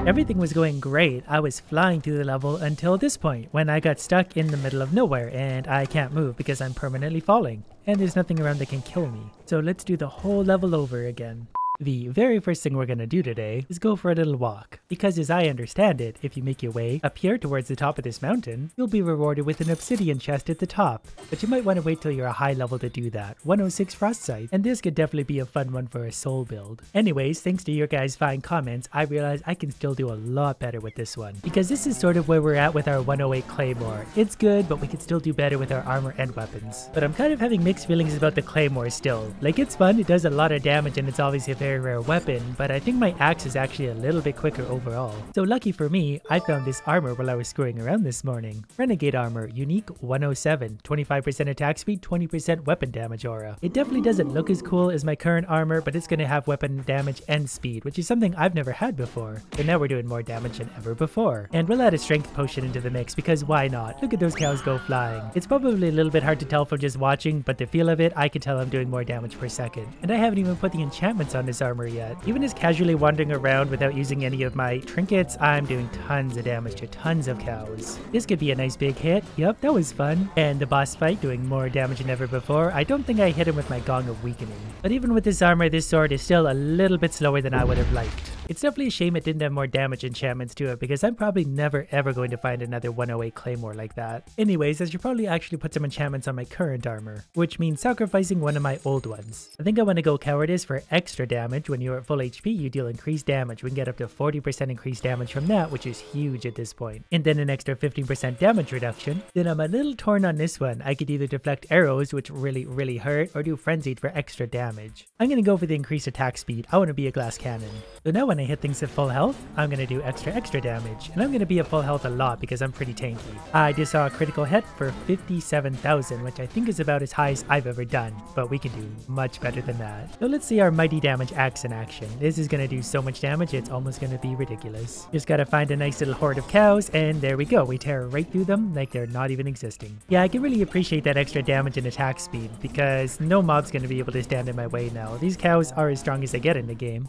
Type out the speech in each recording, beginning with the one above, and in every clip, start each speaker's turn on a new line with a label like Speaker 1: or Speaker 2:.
Speaker 1: Everything was going great. I was flying through the level until this point when I got stuck in the middle of nowhere and I can't move because I'm permanently falling and there's nothing around that can kill me. So let's do the whole level over again. The very first thing we're going to do today is go for a little walk, because as I understand it, if you make your way up here towards the top of this mountain, you'll be rewarded with an obsidian chest at the top, but you might want to wait till you're a high level to do that, 106 frost sight, and this could definitely be a fun one for a soul build. Anyways, thanks to your guys' fine comments, I realized I can still do a lot better with this one, because this is sort of where we're at with our 108 claymore. It's good, but we can still do better with our armor and weapons. But I'm kind of having mixed feelings about the claymore still. Like, it's fun, it does a lot of damage, and it's obviously a very rare weapon, but I think my axe is actually a little bit quicker overall. So lucky for me, I found this armor while I was screwing around this morning. Renegade armor, unique 107, 25% attack speed, 20% weapon damage aura. It definitely doesn't look as cool as my current armor, but it's going to have weapon damage and speed, which is something I've never had before. So now we're doing more damage than ever before. And we'll add a strength potion into the mix, because why not? Look at those cows go flying. It's probably a little bit hard to tell from just watching, but the feel of it, I can tell I'm doing more damage per second. And I haven't even put the enchantments on this armor yet. Even as casually wandering around without using any of my trinkets, I'm doing tons of damage to tons of cows. This could be a nice big hit. Yep, that was fun. And the boss fight doing more damage than ever before. I don't think I hit him with my Gong of Weakening. But even with this armor, this sword is still a little bit slower than I would have liked. It's definitely a shame it didn't have more damage enchantments to it, because I'm probably never ever going to find another 108 claymore like that. Anyways, I should probably actually put some enchantments on my current armor, which means sacrificing one of my old ones. I think I want to go Cowardice for extra damage. When you're at full HP, you deal increased damage. We can get up to 40% increased damage from that, which is huge at this point. And then an extra 15% damage reduction. Then I'm a little torn on this one. I could either deflect arrows, which really hurt, or do Frenzied for extra damage. I'm going to go for the increased attack speed. I want to be a glass cannon. So now when I hit things at full health, I'm going to do extra damage. And I'm going to be at full health a lot because I'm pretty tanky. I just saw a critical hit for 57,000, which I think is about as high as I've ever done, but we can do much better than that. So let's see our mighty damage axe in action. This is going to do so much damage, it's almost going to be ridiculous. Just got to find a nice little horde of cows, and there we go. We tear right through them like they're not even existing. Yeah, I can really appreciate that extra damage and attack speed, because no mob's going to be able to stand in my way now. These cows are as strong as they get in the game.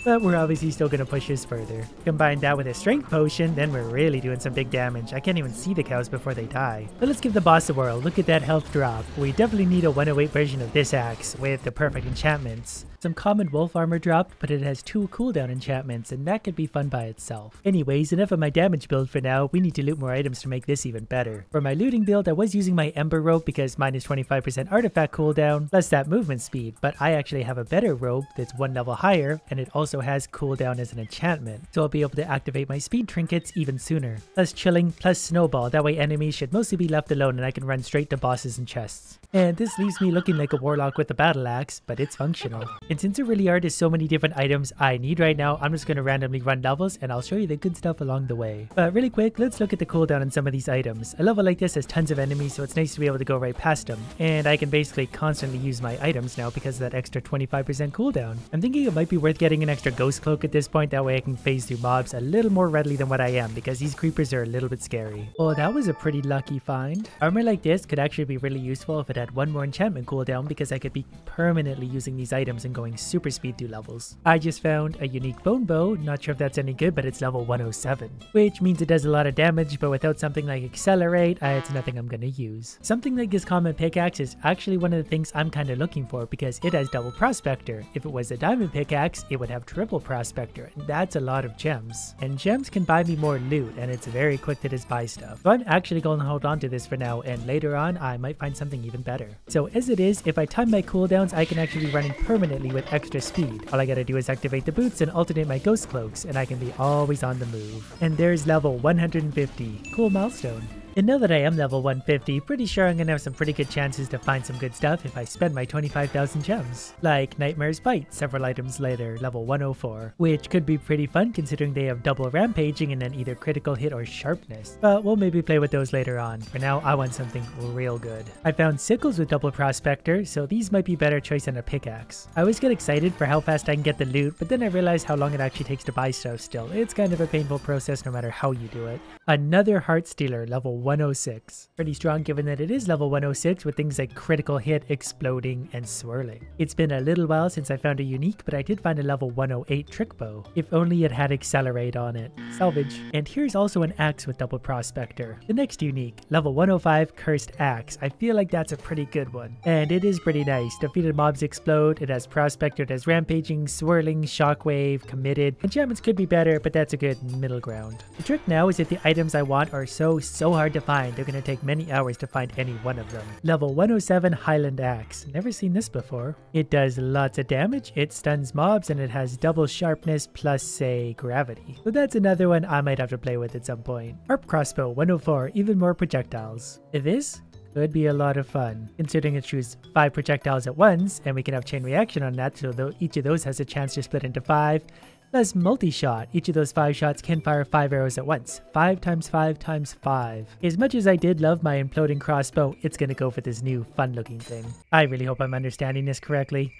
Speaker 1: But we're obviously still going to push this further. Combine that with a strength potion, then we're really doing some big damage. I can't even see the cows before they die. But let's give the boss a whirl. Look at that health drop. We definitely need a 108 version of this axe with the perfect enchantments. Some common wolf armor dropped, but it has 2 cooldown enchantments, and that could be fun by itself. Anyways, enough of my damage build for now. We need to loot more items to make this even better. For my looting build, I was using my Ember robe because mine is 25% artifact cooldown, plus that movement speed, but I actually have a better robe that's 1 level higher, and it also has cooldown as an enchantment, so I'll be able to activate my speed trinkets even sooner. Plus chilling, plus snowball, that way enemies should mostly be left alone and I can run straight to bosses and chests. And this leaves me looking like a warlock with a battle axe, but it's functional. And since there really are just so many different items I need right now, I'm just going to randomly run levels and I'll show you the good stuff along the way. But really quick, let's look at the cooldown on some of these items. A level like this has tons of enemies, so it's nice to be able to go right past them. And I can basically constantly use my items now because of that extra 25% cooldown. I'm thinking it might be worth getting an extra ghost cloak at this point, that way I can phase through mobs a little more readily than what I am, because these creepers are a little bit scary. Oh, that was a pretty lucky find. Armor like this could actually be really useful if it had 1 more enchantment cooldown, because I could be permanently using these items and going super speed through levels. I just found a unique bone bow, not sure if that's any good, but it's level 107, which means it does a lot of damage, but without something like accelerate, it's nothing I'm gonna use. Something like this common pickaxe is actually one of the things I'm kind of looking for, because it has double prospector. If it was a diamond pickaxe, it would have triple prospector, and that's a lot of gems. And gems can buy me more loot, and it's very quick to just buy stuff. So I'm actually going to hold on to this for now, and later on I might find something even better. So as it is, if I time my cooldowns, I can actually be running permanently with extra speed. All I gotta do is activate the boots and alternate my ghost cloaks, and I can be always on the move. And there's level 150. Cool milestone. And now that I am level 150, pretty sure I'm gonna have some pretty good chances to find some good stuff if I spend my 25,000 gems. Like Nightmare's Bite several items later, level 104, which could be pretty fun considering they have double rampaging and then either critical hit or sharpness. But we'll maybe play with those later on. For now, I want something real good. I found sickles with double prospector, so these might be better choice than a pickaxe. I always get excited for how fast I can get the loot, but then I realize how long it actually takes to buy stuff still. It's kind of a painful process no matter how you do it. Another Heart Stealer, level 106. Pretty strong given that it is level 106 with things like critical hit, exploding, and swirling. It's been a little while since I found a unique, but I did find a level 108 trick bow. If only it had accelerate on it. Salvage. And here's also an axe with double prospector. The next unique, level 105 cursed axe. I feel like that's a pretty good one. And it is pretty nice. Defeated mobs explode, it has prospector, it has rampaging, swirling, shockwave, committed. Enchantments could be better, but that's a good middle ground. The trick now is that the items I want are so hard to find, they're going to take many hours to find any one of them. Level 107 Highland axe. Never seen this before. It does lots of damage, it stuns mobs, and it has double sharpness plus, say, gravity. So that's another one I might have to play with at some point. HARP crossbow 104, even more projectiles. This could be a lot of fun, considering it shoots 5 projectiles at once, and we can have chain reaction on that, so each of those has a chance to split into 5. Plus multi-shot. Each of those 5 shots can fire 5 arrows at once. 5 times 5 times 5. As much as I did love my imploding crossbow, it's gonna go for this new fun-looking thing. I really hope I'm understanding this correctly.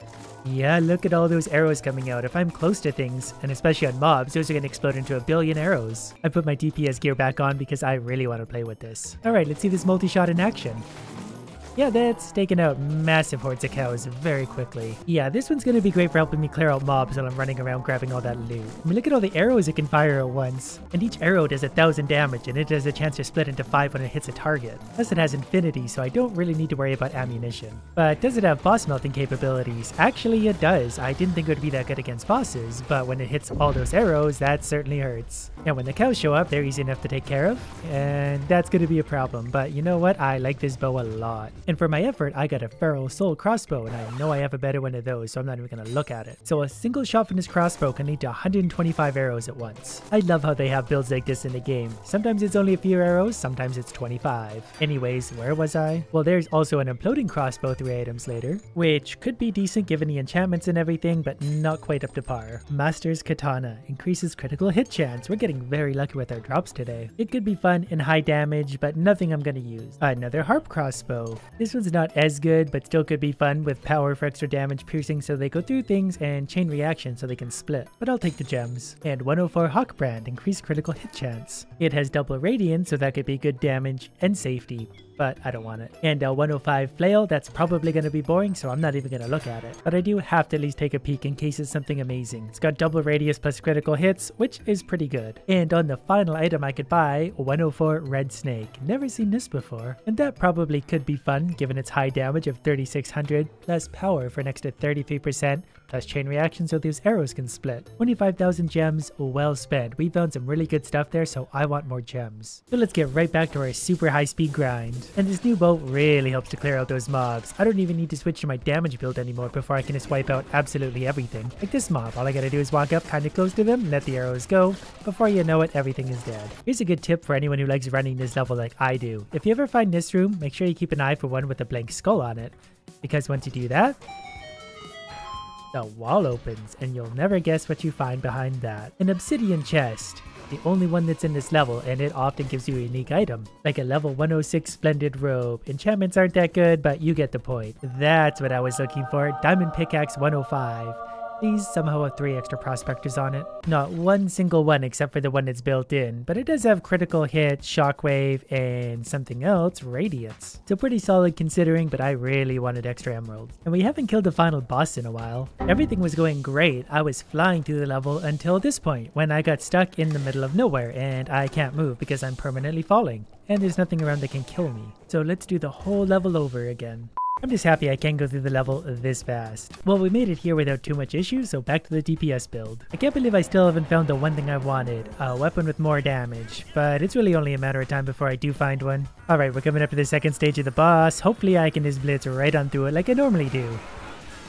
Speaker 1: Yeah, look at all those arrows coming out. If I'm close to things, and especially on mobs, those are gonna explode into a billion arrows. I put my DPS gear back on because I really want to play with this. Alright, let's see this multi-shot in action. Yeah, that's taken out massive hordes of cows very quickly. Yeah, this one's gonna be great for helping me clear out mobs while I'm running around grabbing all that loot. I mean, look at all the arrows it can fire at once. And each arrow does 1,000 damage, and it has a chance to split into 5 when it hits a target. Plus it has infinity, so I don't really need to worry about ammunition. But does it have boss melting capabilities? Actually, it does. I didn't think it would be that good against bosses, but when it hits all those arrows, that certainly hurts. And when the cows show up, they're easy enough to take care of, and that's gonna be a problem. But you know what? I like this bow a lot. And for my effort, I got a feral soul crossbow, and I know I have a better one of those, so I'm not even gonna look at it. So a single shot from this crossbow can lead to 125 arrows at once. I love how they have builds like this in the game. Sometimes it's only a few arrows, sometimes it's 25. Anyways, where was I? Well, there's also an imploding crossbow 3 items later, which could be decent given the enchantments and everything, but not quite up to par. Master's Katana increases critical hit chance. We're getting very lucky with our drops today. It could be fun and high damage, but nothing I'm gonna use. Another HARP crossbow. This one's not as good, but still could be fun with power for extra damage, piercing so they go through things, and chain reaction so they can split. But I'll take the gems. And 104 Hawk Brand, increased critical hit chance. It has double radiance, so that could be good damage and safety, but I don't want it. And a 105 Flail, that's probably going to be boring, so I'm not even going to look at it. But I do have to at least take a peek in case it's something amazing. It's got double radius plus critical hits, which is pretty good. And on the final item I could buy, 104 Red Snake. Never seen this before. And that probably could be fun, given its high damage of 3600, plus power for an extra 33%, plus chain reaction so those arrows can split. 25,000 gems, well spent. We found some really good stuff there, so I want more gems. So let's get right back to our super high speed grind. And this new bow really helps to clear out those mobs. I don't even need to switch to my damage build anymore before I can just wipe out absolutely everything. Like this mob, all I gotta do is walk up kinda close to them, let the arrows go. Before you know it, everything is dead. Here's a good tip for anyone who likes running this level like I do. If you ever find this room, make sure you keep an eye for one with a blank skull on it. Because once you do that, the wall opens, and you'll never guess what you find behind that. An obsidian chest. The only one that's in this level, and it often gives you a unique item, like a level 106 splendid robe. Enchantments aren't that good, but you get the point. That's what I was looking for. Diamond pickaxe 105. These somehow have 3 extra prospectors on it. Not one single one except for the one that's built in, but it does have critical hit, shockwave, and something else, radiance. So pretty solid considering, but I really wanted extra emeralds. And we haven't killed the final boss in a while. Everything was going great. I was flying through the level until this point, when I got stuck in the middle of nowhere and I can't move because I'm permanently falling. And there's nothing around that can kill me. So let's do the whole level over again. I'm just happy I can go through the level this fast. Well, we made it here without too much issue, so back to the DPS build. I can't believe I still haven't found the one thing I wanted, a weapon with more damage, but it's really only a matter of time before I do find one. Alright, we're coming up to the second stage of the boss. Hopefully I can just blitz right on through it like I normally do.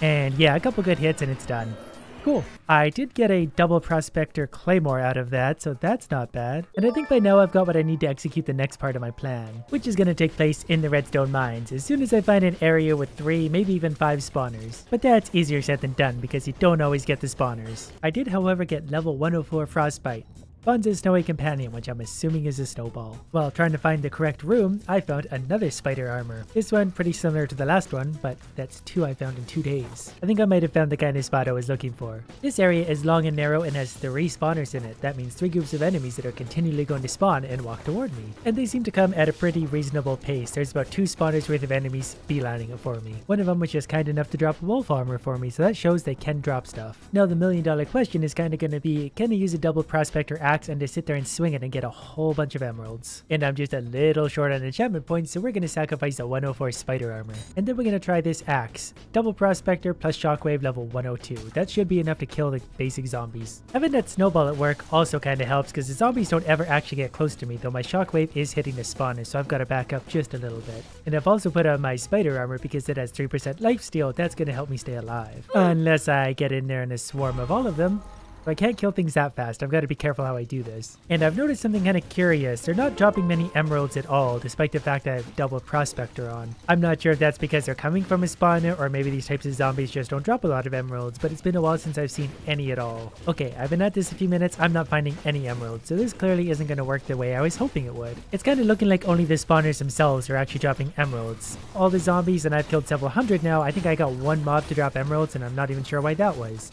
Speaker 1: And yeah, a couple good hits and it's done. Cool. I did get a double prospector claymore out of that, so that's not bad. And I think by now I've got what I need to execute the next part of my plan, which is going to take place in the redstone mines as soon as I find an area with 3, maybe even 5 spawners. But that's easier said than done because you don't always get the spawners. I did however get level 104 frostbite. spawns a snowy companion, which I'm assuming is a snowball. While trying to find the correct room, I found another spider armor. This one pretty similar to the last one, but that's 2 I found in 2 days. I think I might have found the kind of spot I was looking for. This area is long and narrow and has 3 spawners in it. That means 3 groups of enemies that are continually going to spawn and walk toward me. And they seem to come at a pretty reasonable pace. There's about 2 spawners worth of enemies beelining it for me. One of them was just kind enough to drop wolf armor for me, so that shows they can drop stuff. Now the $1 million question is kind of going to be, can I use a double prospector axe and just sit there and swing it and get a whole bunch of emeralds? And I'm just a little short on enchantment points, so we're going to sacrifice a 104 spider armor. And then we're going to try this axe. Double prospector plus shockwave level 102. That should be enough to kill the basic zombies. Having that snowball at work also kind of helps because the zombies don't ever actually get close to me, though my shockwave is hitting the spawners, so I've got to back up just a little bit. And I've also put on my spider armor because it has 3% lifesteal. That's going to help me stay alive. Unless I get in there in a swarm of all of them. But I can't kill things that fast. I've got to be careful how I do this. And I've noticed something kind of curious. They're not dropping many emeralds at all, despite the fact that I have double prospector on. I'm not sure if that's because they're coming from a spawner, or maybe these types of zombies just don't drop a lot of emeralds, but it's been a while since I've seen any at all. Okay, I've been at this a few minutes. I'm not finding any emeralds, so this clearly isn't going to work the way I was hoping it would. It's kind of looking like only the spawners themselves are actually dropping emeralds. All the zombies, and I've killed several hundred now, I think I got 1 mob to drop emeralds, and I'm not even sure why that was.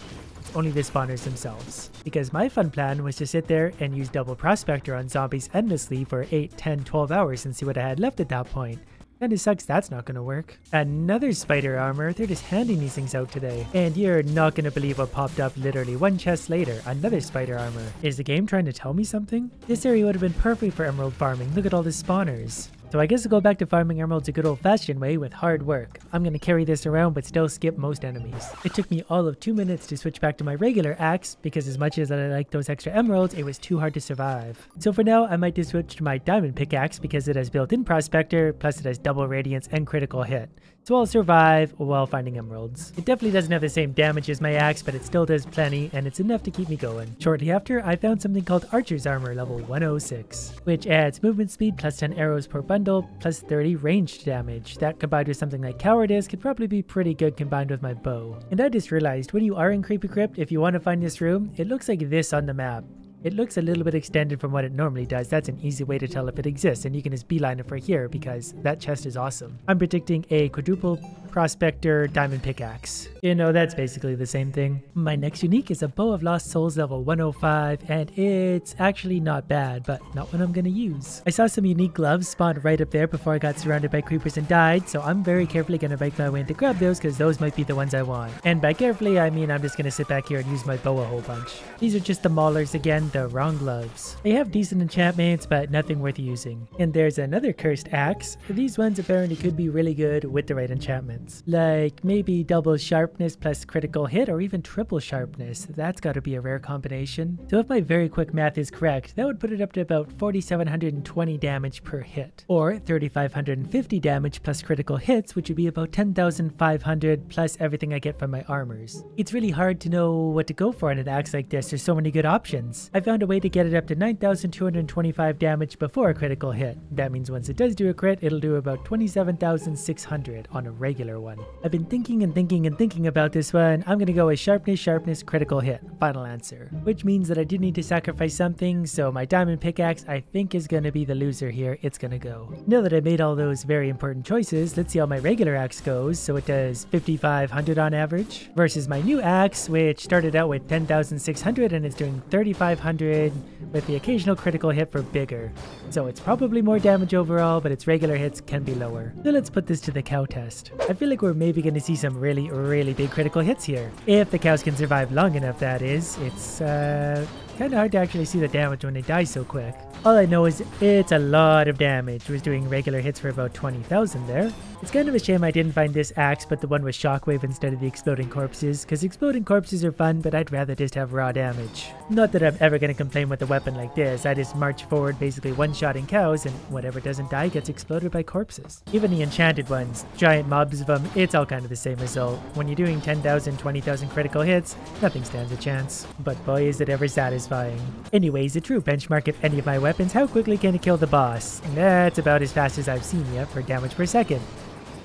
Speaker 1: Only the spawners themselves. Because my fun plan was to sit there and use double prospector on zombies endlessly for 8, 10, 12 hours and see what I had left at that point. Kinda sucks that's not gonna work. Another spider armor, they're just handing these things out today. And you're not gonna believe what popped up literally 1 chest later, another spider armor. Is the game trying to tell me something? This area would have been perfect for emerald farming, look at all the spawners. So I guess I'll go back to farming emeralds a good old-fashioned way with hard work. I'm going to carry this around but still skip most enemies. It took me all of 2 minutes to switch back to my regular axe because as much as I like those extra emeralds, it was too hard to survive. So for now, I might just switch to my diamond pickaxe because it has built-in prospector, plus it has double radiance and critical hit. So I'll survive while finding emeralds. It definitely doesn't have the same damage as my axe, but it still does plenty, and it's enough to keep me going. Shortly after, I found something called Archer's Armor level 106, which adds movement speed plus 10 arrows per bundle, plus 30 ranged damage. That combined with something like cowardice could probably be pretty good combined with my bow. And I just realized, when you are in Creepy Crypt, if you want to find this room, it looks like this on the map. It looks a little bit extended from what it normally does. That's an easy way to tell if it exists, and you can just beeline it for here because that chest is awesome. I'm predicting a quadruple prospector diamond pickaxe. You know, that's basically the same thing. My next unique is a Bow of Lost Souls level 105, and it's actually not bad, but not what I'm gonna use. I saw some unique gloves spawned right up there before I got surrounded by creepers and died, so I'm very carefully gonna make my way in to grab those because those might be the ones I want. And by carefully, I mean I'm just gonna sit back here and use my bow a whole bunch. These are just the maulers again, the wrong gloves. They have decent enchantments, but nothing worth using. And there's another cursed axe. These ones apparently could be really good with the right enchantments. Like maybe double sharpness plus critical hit, or even triple sharpness. That's gotta be a rare combination. So if my very quick math is correct, that would put it up to about 4,720 damage per hit. Or 3,550 damage plus critical hits, which would be about 10,500 plus everything I get from my armors. It's really hard to know what to go for in an axe like this. There's so many good options. I found a way to get it up to 9,225 damage before a critical hit. That means once it does do a crit, it'll do about 27,600 on a regular one. I've been thinking and thinking and thinking about this one. I'm gonna go with sharpness, sharpness, critical hit. Final answer. Which means that I do need to sacrifice something, so my diamond pickaxe I think is gonna be the loser here. It's gonna go. Now that I made all those very important choices, let's see how my regular axe goes. So it does 5,500 on average versus my new axe, which started out with 10,600 and is doing 3,500 with the occasional critical hit for bigger. So it's probably more damage overall, but its regular hits can be lower. So let's put this to the cow test. I feel like we're maybe going to see some really big critical hits here. If the cows can survive long enough, that is. It's kind of hard to actually see the damage when they die so quick. All I know is it's a lot of damage. It was doing regular hits for about 20,000 there. It's kind of a shame I didn't find this axe, but the one with shockwave instead of the exploding corpses, because exploding corpses are fun, but I'd rather just have raw damage. Not that I'm ever going to complain with a weapon like this. I just march forward basically one-shotting cows, and whatever doesn't die gets exploded by corpses. Even the enchanted ones, giant mobs of them, it's all kind of the same result. When you're doing 10,000, 20,000 critical hits, nothing stands a chance. But boy is it ever satisfying. Anyways, a true benchmark of any of my weapons, how quickly can it kill the boss? And that's about as fast as I've seen yet for damage per second.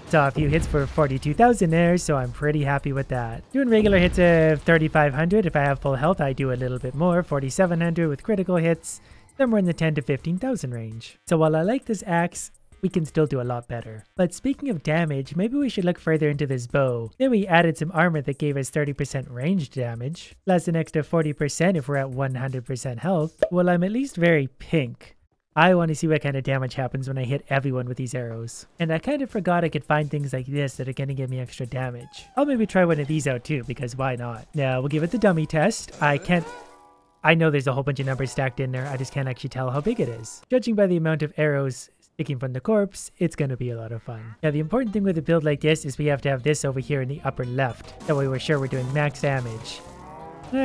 Speaker 1: Saw a few hits for 42,000 there, so I'm pretty happy with that. Doing regular hits of 3,500. If I have full health, I do a little bit more. 4,700 with critical hits, somewhere in the 10 to 15,000 range. So while I like this axe, we can still do a lot better. But speaking of damage, maybe we should look further into this bow. Then we added some armor that gave us 30% ranged damage, plus an extra 40% if we're at 100% health. Well, I'm at least very pink. I want to see what kind of damage happens when I hit everyone with these arrows. And I kind of forgot I could find things like this that are going to give me extra damage. I'll maybe try one of these out too, because why not? Now, we'll give it the dummy test. I know there's a whole bunch of numbers stacked in there, I just can't actually tell how big it is. Judging by the amount of arrows sticking from the corpse, it's going to be a lot of fun. Now, the important thing with a build like this is we have to have this over here in the upper left. That way we're sure we're doing max damage.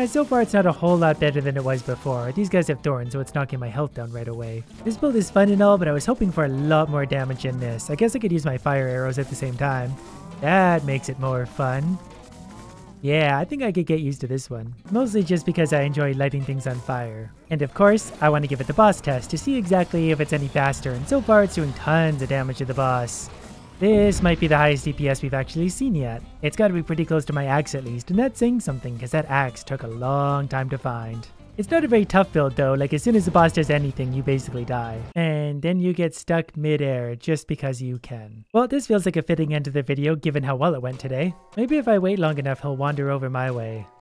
Speaker 1: So far it's not a whole lot better than it was before. These guys have thorns, so it's knocking my health down right away. This build is fun and all, but I was hoping for a lot more damage in this. I guess I could use my fire arrows at the same time. That makes it more fun. Yeah, I think I could get used to this one. Mostly just because I enjoy lighting things on fire. And of course, I want to give it the boss test to see exactly if it's any faster, and so far it's doing tons of damage to the boss. This might be the highest DPS we've actually seen yet. It's got to be pretty close to my axe at least, and that's saying something because that axe took a long time to find. It's not a very tough build though, like as soon as the boss does anything, you basically die. And then you get stuck mid-air just because you can. Well, this feels like a fitting end to the video given how well it went today. Maybe if I wait long enough, he'll wander over my way.